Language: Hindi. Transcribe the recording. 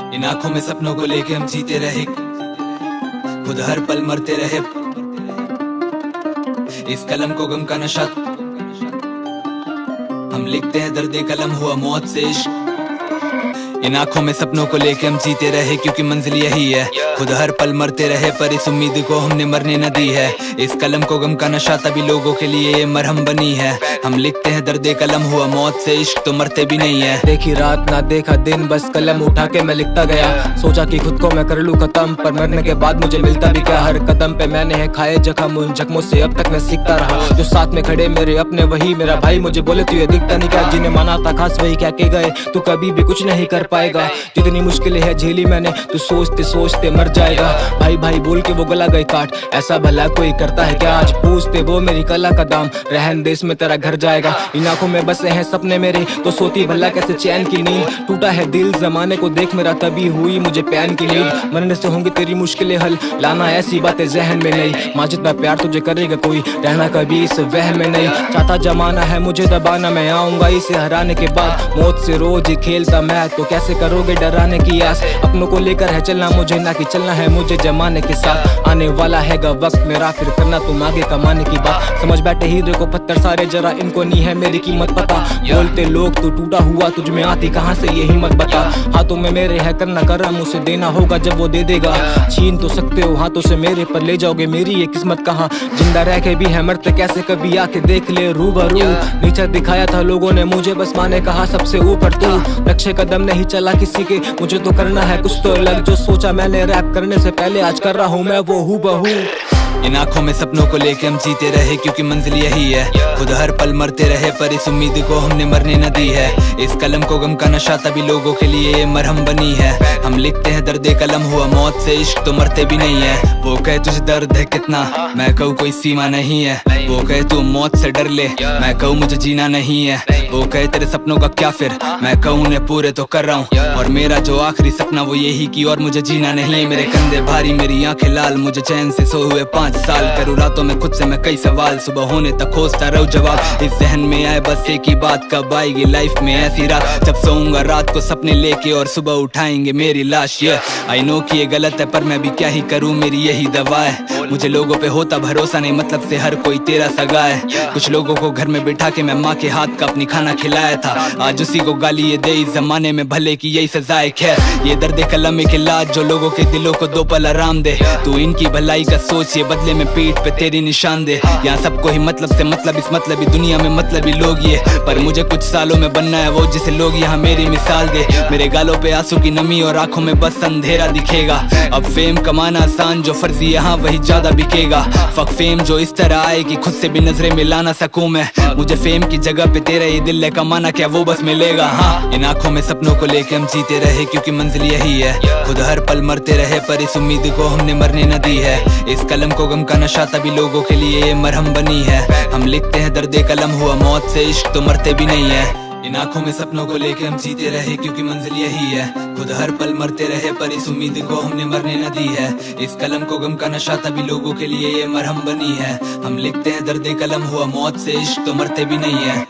इन आंखों में सपनों को लेके हम जीते रहे, खुद हर पल मरते रहे। इस कलम को गम का नशा, हम लिखते हैं दर्द कलम हुआ मौत से इश्क। इन आंखों में सपनों को लेके हम जीते रहे, क्योंकि मंजिल यही है, खुद हर पल मरते रहे। पर इस उम्मीद को हमने मरने न दी है। इस कलम को गम का नशा तभी लोगों के लिए ये मरहम बनी है। हम लिखते हैं दर्द कलम हुआ मौत से इश्क, तो मरते भी नहीं है। देखी रात ना देखा दिन, बस कलम उठा के मैं लिखता गया। सोचा कि खुद को मैं कर लूं खत्म, पर मरने के बाद मुझे मिलता भी क्या। हर कदम पे मैंने है खाए जख्म, उन जख्मों से अब तक मैं सीखता रहा। जो साथ में खड़े मेरे अपने वही मेरा भाई मुझे बोले तू ये दिखता नहीं क्या। जिन्हें माना था खास वही कह के गए तू कभी भी कुछ नहीं कर पाएगा। जितनी मुश्किलें है झेली मैंने तू सोचते सोचते मर जाएगा। भाई भाई बोल के वो गला गए काट, ऐसा भला कोई करता है क्या। आज पूछते वो मेरी कला का दाम, रहन देश में तेरा घर जाएगा। इन आंखों में बसे हैं सपने मेरे, तो सोती भला कैसे चैन की नींद। टूटा है दिल जमाने को देख मेरा, तभी हुई मुझे पैन की नींद। मरने से होंगी तेरी मुश्किलें हल, लाना ऐसी बातें जहन में नहीं। माँ जितना प्यार तुझे करेगा कोई, रहना कभी इस वहम में नहीं। चाहता जमाना है मुझे दबाना, मैं आऊंगा इसे हराने के बाद। मौत से रोज ही खेलता मैं, तो कैसे करोगे डराने की आस। अपनों को लेकर है चलना मुझे, ना कि चलना है मुझे जमाने के साथ। आने वाला हैगा वक्त मेरा, फिर करना तुम आगे कमाने की बात। समझ बैठे हीरे को पत्थर सारे, जरा इनको नहीं है मेरी कीमत पता। बोलते लोग तू टूटा हुआ, तुझ में आती कहाँ से ये हिम्मत बता। हाथों में मेरे है करना करम, उसे देना होगा जब वो दे देगा। छीन तो सकते हो हाथों से मेरे, पर ले जाओगे मेरी ये किस्मत कहाँ। जिंदा रह के भी है मरते कैसे, कभी आके देख ले रूबरू। नीचे दिखाया था लोगों ने मुझे, बस माने कहा सबसे ऊपर तू। नक्शे कदम नहीं चला किसी के, मुझे तो करना है कुछ तो अलग। जो सोचा मैंने रैप करने से पहले, आज कर रहा हूँ मैं वो हूबहू। इन आंखों में सपनों को लेके हम जीते रहे, क्योंकि मंजिल यही है, खुद हर पल मरते रहे। पर इस उम्मीद को हमने मरने न दी है। इस कलम को गम का नशा तभी लोगों के लिए ये मरहम बनी है। हम लिखते हैं दर्द कलम हुआ मौत से इश्क, तो मरते भी नहीं है। वो कहे तुझे दर्द है कितना, मैं कहूँ कोई सीमा नहीं है। वो कहे तू मौत से डर ले, मैं कहूँ मुझे जीना नहीं है। वो कहे तेरे सपनों का क्या फिर, मैं कहूँ उन्हें पूरे तो कर रहा हूँ। और मेरा जो आखिरी सपना वो यही कि और मुझे जीना नहीं है। मेरे कंधे भारी मेरी आंखें लाल, मुझे चैन से सो हुए 5 साल। करूँ रातों में खुद से मैं कई सवाल, सुबह होने तक खोजता रहूं जवाब। इस जहन में आए बस एक ही बात, कब आएगी लाइफ में ऐसी रात जब सोऊंगा रात को सपने लेके और सुबह उठाएंगे मेरी लाश। ये आई नो कि ये गलत है, पर मैं भी क्या ही करूँ, मेरी यही दवा है। मुझे लोगों पे होता भरोसा नहीं, मतलब से हर कोई तेरा सगा है। कुछ लोगों को घर में बिठा के मैं माँ के हाथ का अपनी खाना खिलाया था, आज उसी को गाली ये दे। इस जमाने में भले की यही सजा है। खैर ये दर्द कलम एक इलाज, जो लोगों के दिलों को 2 पल आराम दे। तू इनकी भलाई का सोच, ये बदले में पीठ पे तेरी निशान दे। यहाँ सबको ही मतलब से मतलब, इस मतलबी दुनिया में मतलबी लोग ये। पर मुझे कुछ सालों में बनना है वो जिसे लोग यहाँ मेरी मिसाल दे। मेरे गालों पे आंसू की नमी और आंखों में बस अंधेरा दिखेगा। अब फेम कमाना आसान, जो फर्जी यहाँ वही ज्यादा बिकेगा। फक फेम जो इस तरह आए कि खुद से भी नजरें मिला ना सकूं मैं। मुझे फेम की जगह पे तेरा ये दिल है कमाना, क्या वो बस मिलेगा। हाँ इन आंखों में सपनों को लेके हम जीते रहे, क्योंकि मंजिल यही है, खुद हर पल मरते रहे। पर इस उम्मीद को हमने मरने न दी है। इस कलम को गम का नशा तभी लोगों के लिए ये मरहम बनी है। हम लिखते हैं दर्द कलम हुआ मौत से इश्क, तो मरते भी नहीं है। इन आंखों में सपनों को लेके हम जीते रहे, क्योंकि मंजिल यही है, खुद हर पल मरते रहे। पर इस उम्मीद को हमने मरने न दी है। इस कलम को गम का नशा तभी लोगों के लिए ये मरहम बनी है। हम लिखते हैं दर्द कलम हुआ मौत से इश्क, तो मरते भी नहीं है।